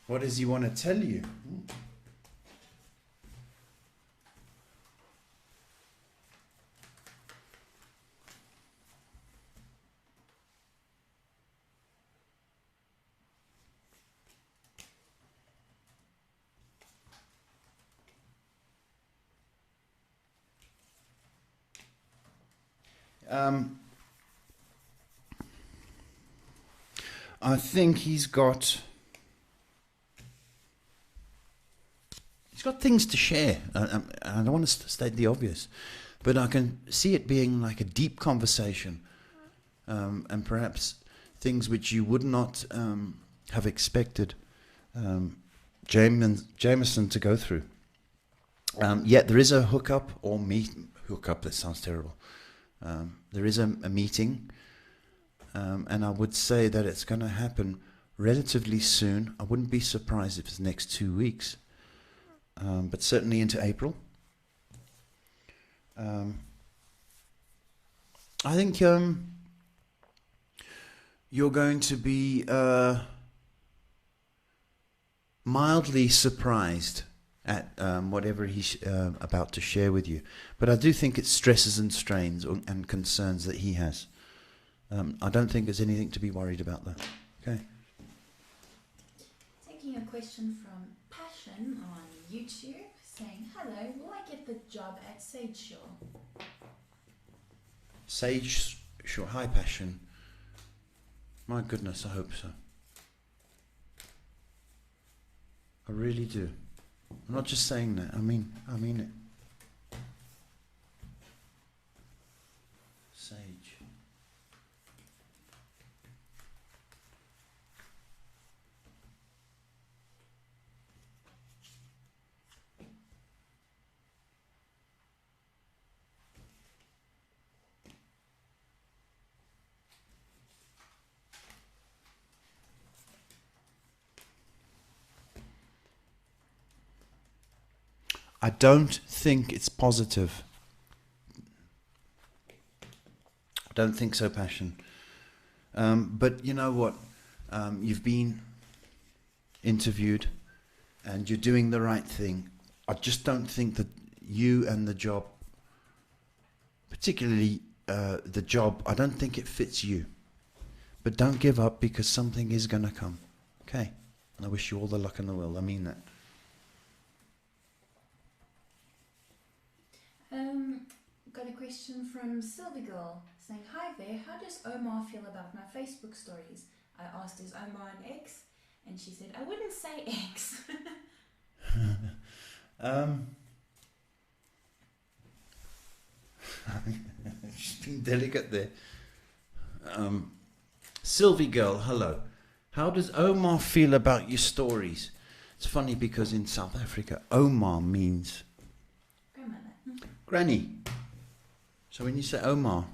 What does he want to tell you? I think he's got things to share. I don't want to state the obvious, but I can see it being like a deep conversation, and perhaps things which you would not have expected Jameson to go through. Yet there is a hookup or hookup. That sounds terrible. There is a meeting, and I would say that it's going to happen relatively soon. I wouldn't be surprised if it's the next 2 weeks, but certainly into April. I think you're going to be mildly surprised at whatever he's about to share with you. But I do think it's stresses and strains and concerns that he has. I don't think there's anything to be worried about that. Okay. Taking a question from Passion on YouTube, saying, hello, will I get the job at Sage Shore? Sage Shore, hi Passion. My goodness, I hope so. I really do. I'm not just saying that. I mean it. Sage. I don't think it's positive. I don't think so, Passion. But you know what? You've been interviewed and you're doing the right thing. I just don't think that you and the job, particularly the job, I don't think it fits you. But don't give up, because something is going to come. Okay? And I wish you all the luck in the world. I mean that. Got a question from Sylvie Girl saying, hi there, how does Omar feel about my Facebook stories? I asked, is Omar an ex? And she said, I wouldn't say ex. She's been delicate there. Sylvie Girl, hello. How does Omar feel about your stories? It's funny because in South Africa, Omar means Grandmother. granny. So when you say Omar,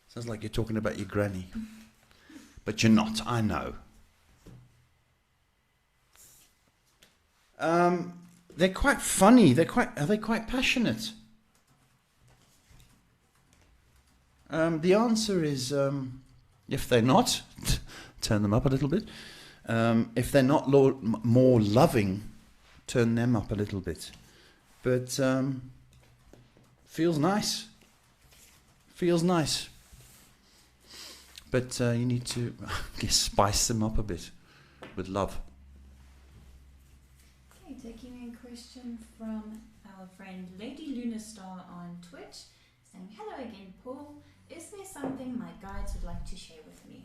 sounds like you're talking about your granny. But you're not, I know. They're quite funny. Are they quite passionate? The answer is, if they're not, turn them up a little bit. If they're not more loving, turn them up a little bit. But feels nice. Feels nice. But you need to, I guess, spice them up a bit with love. Okay, taking a question from our friend Lady Luna Star on Twitch, saying, hello again, Paul. Is there something my guides would like to share with me?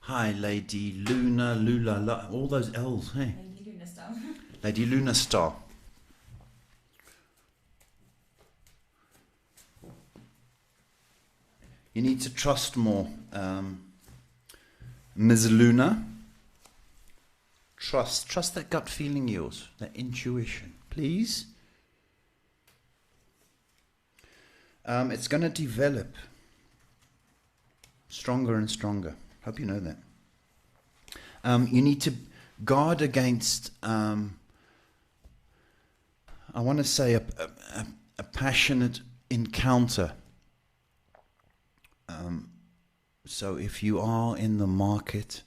Hi, Lady Luna, Lula, all those L's, hey? Lady Luna Star. Lady Luna Star. You need to trust more. Ms. Luna, trust that gut feeling of yours, that intuition, please. It's going to develop stronger and stronger. Hope you know that. You need to guard against, I want to say, a passionate encounter. So if you are in the market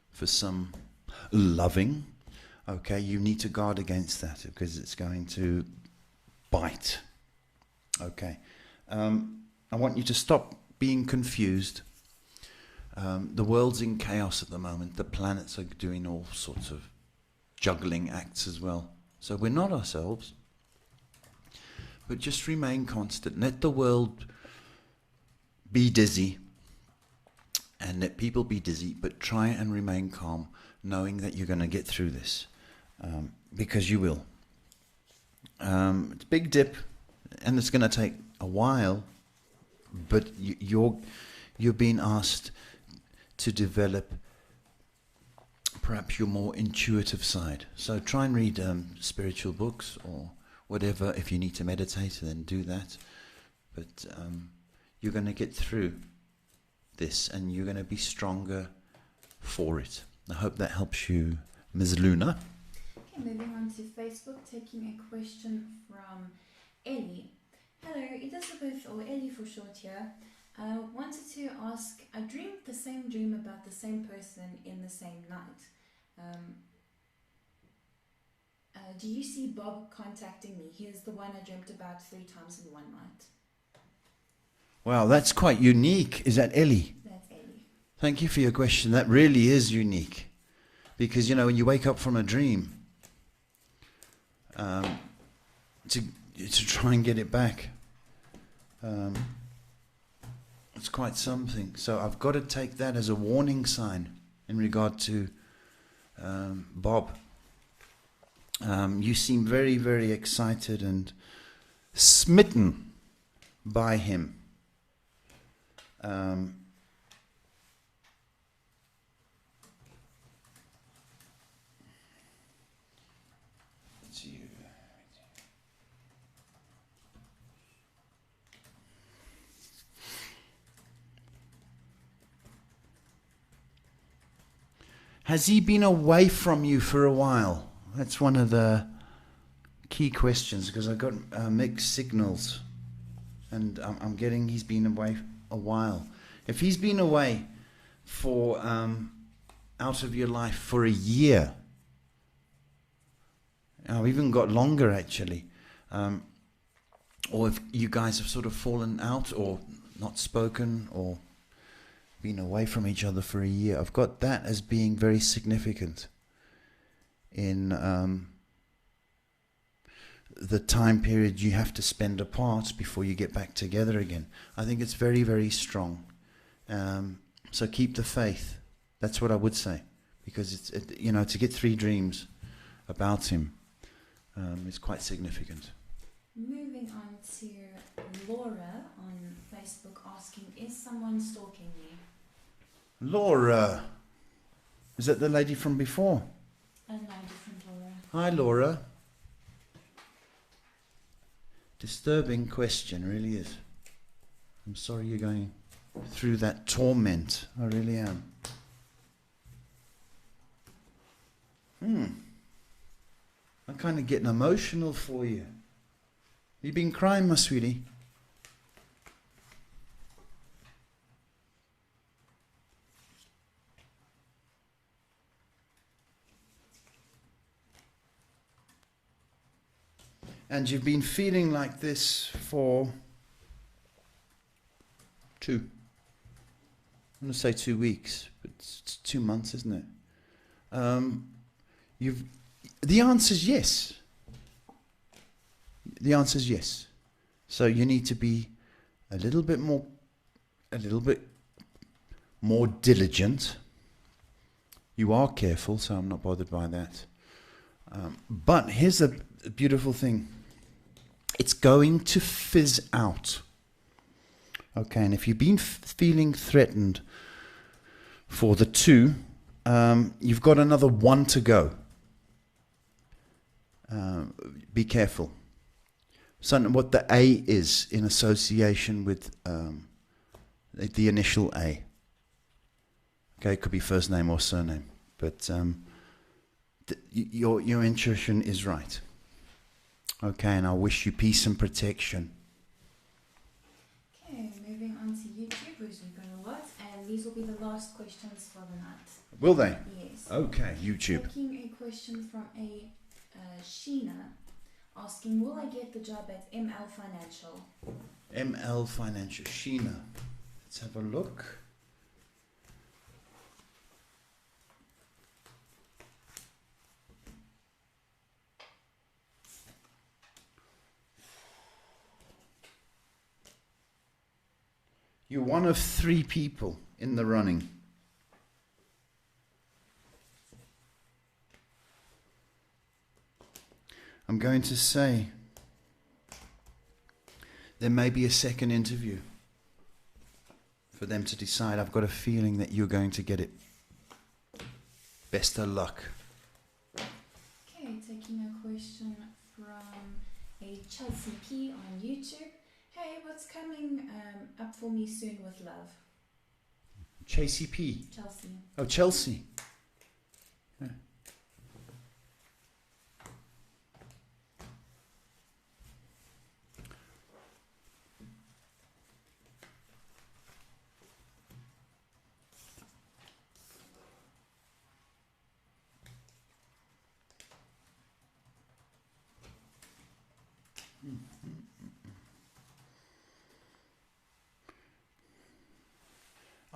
for some loving, okay, you need to guard against that, because it's going to bite. Okay. I want you to stop being confused. The world's in chaos at the moment. The planets are doing all sorts of juggling acts as well. So we're not ourselves. But just remain constant. Let the world be dizzy, and let people be dizzy, but try and remain calm, knowing that you're going to get through this, because you will. It's a big dip, and it's going to take a while, but you're being asked to develop perhaps your more intuitive side. So try and read spiritual books or whatever. If you need to meditate, then do that. But you're going to get through this, and you're going to be stronger for it. I hope that helps you, Ms. Luna. Okay, moving on to Facebook, taking a question from Ellie. Hello, Elizabeth, or Ellie for short here. I wanted to ask, I dreamed the same dream about the same person in the same night. Do you see Bob contacting me? He is the one I dreamt about 3 times in one night. Wow, that's quite unique. Is that Ellie? That's Ellie. Thank you for your question. That really is unique. Because, you know, when you wake up from a dream, to try and get it back, it's quite something. So I've got to take that as a warning sign in regard to Bob. You seem very, very excited and smitten by him. Has he been away from you for a while? That's one of the key questions, because I've got mixed signals, and I'm getting he's been away a while. If he's been away for out of your life for a year, I've even got longer actually, or if you guys have sort of fallen out or not spoken or been away from each other for a year, I've got that as being very significant in the time period you have to spend apart before you get back together again. I think it's very, very strong. So keep the faith. That's what I would say, because to get 3 dreams about him is quite significant. Moving on to Laura on Facebook asking, is someone stalking me? Laura, is that the lady from before? No, different Laura. Hi, Laura. Disturbing question, really is. I'm sorry you're going through that torment. I really am. I'm kind of getting emotional for you. You been crying, my sweetie? And you've been feeling like this for I'm going to say 2 weeks, but it's 2 months, isn't it? The answer is yes. The answer is yes. So you need to be a little bit more diligent. You are careful, so I'm not bothered by that. But here's a beautiful thing. It's going to fizz out. Okay, and if you've been feeling threatened for the 2, you've got another 1 to go. Be careful. So what the A is in association with the initial A. Okay, it could be first name or surname, but your intuition is right. Okay, and I wish you peace and protection. Okay, moving on to YouTube, which we've got a lot, and these will be the last questions for the night. Will they? Yes. Okay, YouTube. Taking a question from a Sheena, asking, will I get the job at ML Financial? ML Financial. Sheena. Let's have a look. You're one of 3 people in the running. I'm going to say there may be a second interview for them to decide. I've got a feeling that you're going to get it. Best of luck. Okay, taking a question from a Chelsea P on YouTube. Hey, what's coming up for me soon with love? Chelsea P. Chelsea. Oh, Chelsea. Yeah.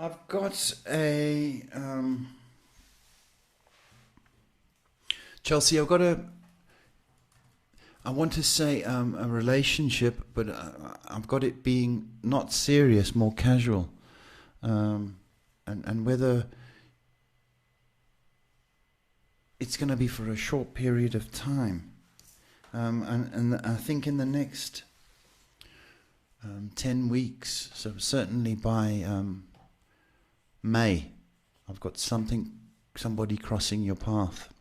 I've got a Chelsea. I want to say a relationship, but I've got it being not serious, more casual, and whether it's going to be for a short period of time, and I think in the next 10 weeks, so certainly by May, I've got somebody crossing your path.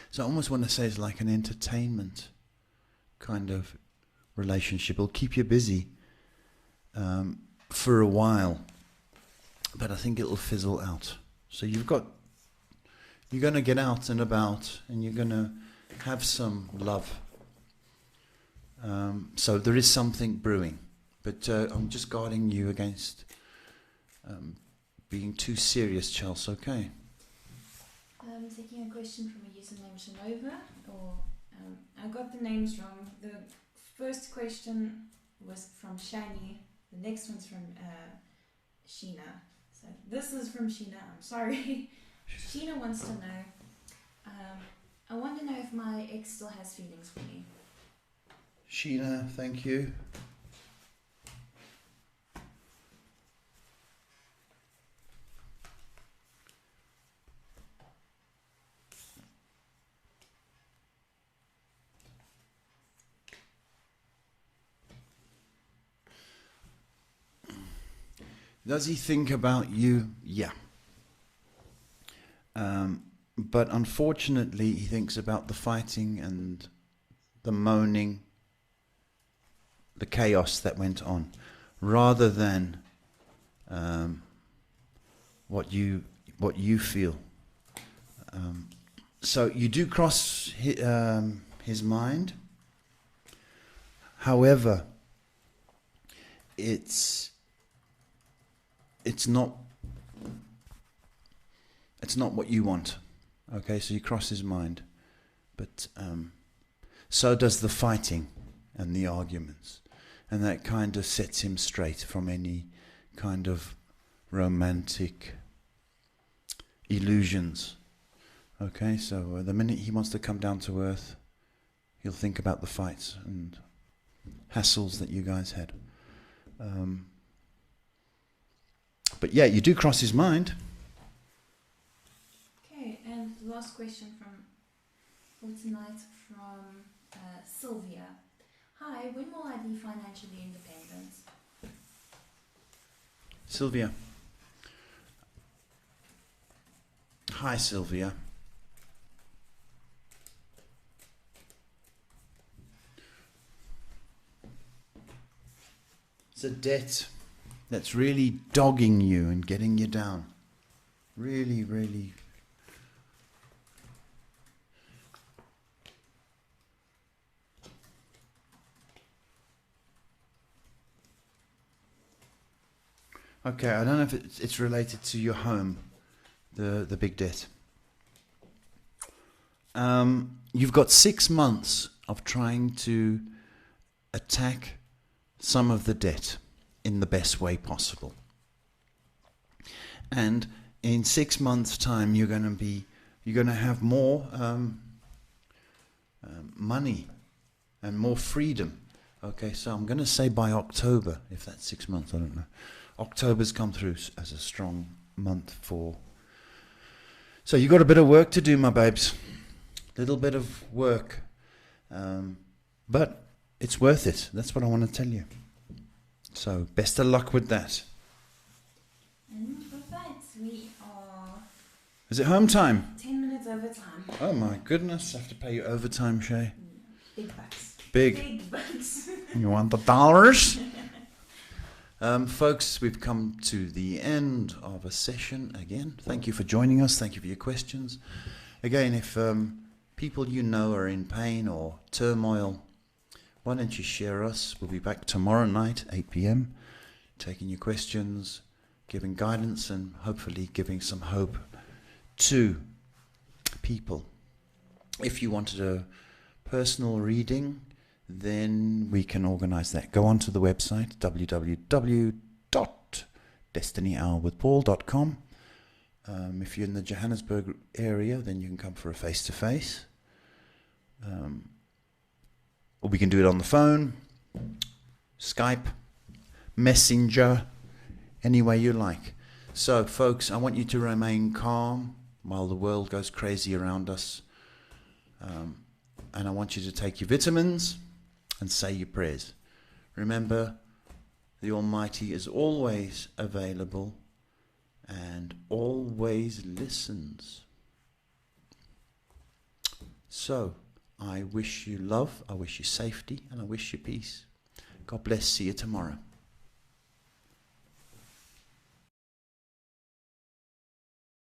So I almost want to say it's like an entertainment kind of relationship. It'll keep you busy for a while, but I think it'll fizzle out. So you're going to get out and about, and you're going to have some love. So there is something brewing, but I'm just guarding you against being too serious, Chelsea, okay? Taking a question from a username Shanova, or I got the names wrong. The first question was from Shani, the next one's from Sheena. So this is from Sheena, I'm sorry. Sheena wants to know, I want to know if my ex still has feelings for me. Sheena, thank you. Does he think about you? Yeah. But unfortunately, he thinks about the fighting and the moaning, the chaos that went on, rather than what you feel. So you do cross his mind. However, it's not what you want. Okay, so you cross his mind, but so does the fighting and the arguments, and that kind of sets him straight from any kind of romantic illusions. Okay, so the minute he wants to come down to earth, he'll think about the fights and hassles that you guys had. But yeah, you do cross his mind. Okay, and the last question for tonight from Sylvia. Hi, when will I be financially independent? Sylvia. Hi, Sylvia. It's a debt that's really dogging you and getting you down. Really, really. Okay, I don't know if it's related to your home, the big debt. You've got 6 months of trying to attack some of the debt in the best way possible. And in 6 months' time, you're going to have more money and more freedom. Okay, so I'm going to say by October, if that's 6 months, I don't know. October's come through as a strong month for. So you got a bit of work to do, my babes. Little bit of work, but it's worth it. That's what I want to tell you. So best of luck with that. And with that, we are... Is it home time? 10 minutes over time. Oh my goodness, I have to pay you overtime, Shay. Big bucks. Big. Big bucks. You want the dollars? Folks, we've come to the end of a session again. Thank you for joining us. Thank you for your questions. Again, if people you know are in pain or turmoil, why don't you share us? We'll be back tomorrow night, 8 p.m, taking your questions, giving guidance, and hopefully giving some hope to people. If you wanted a personal reading, then we can organize that. Go onto the website, DestinyHourWithPaul.com. If you're in the Johannesburg area, then you can come for a face-to-face. Or we can do it on the phone, Skype, Messenger, any way you like. So, folks, I want you to remain calm while the world goes crazy around us. And I want you to take your vitamins and say your prayers. Remember, the Almighty is always available and always listens. So, I wish you love, I wish you safety, and I wish you peace. God bless. See you tomorrow.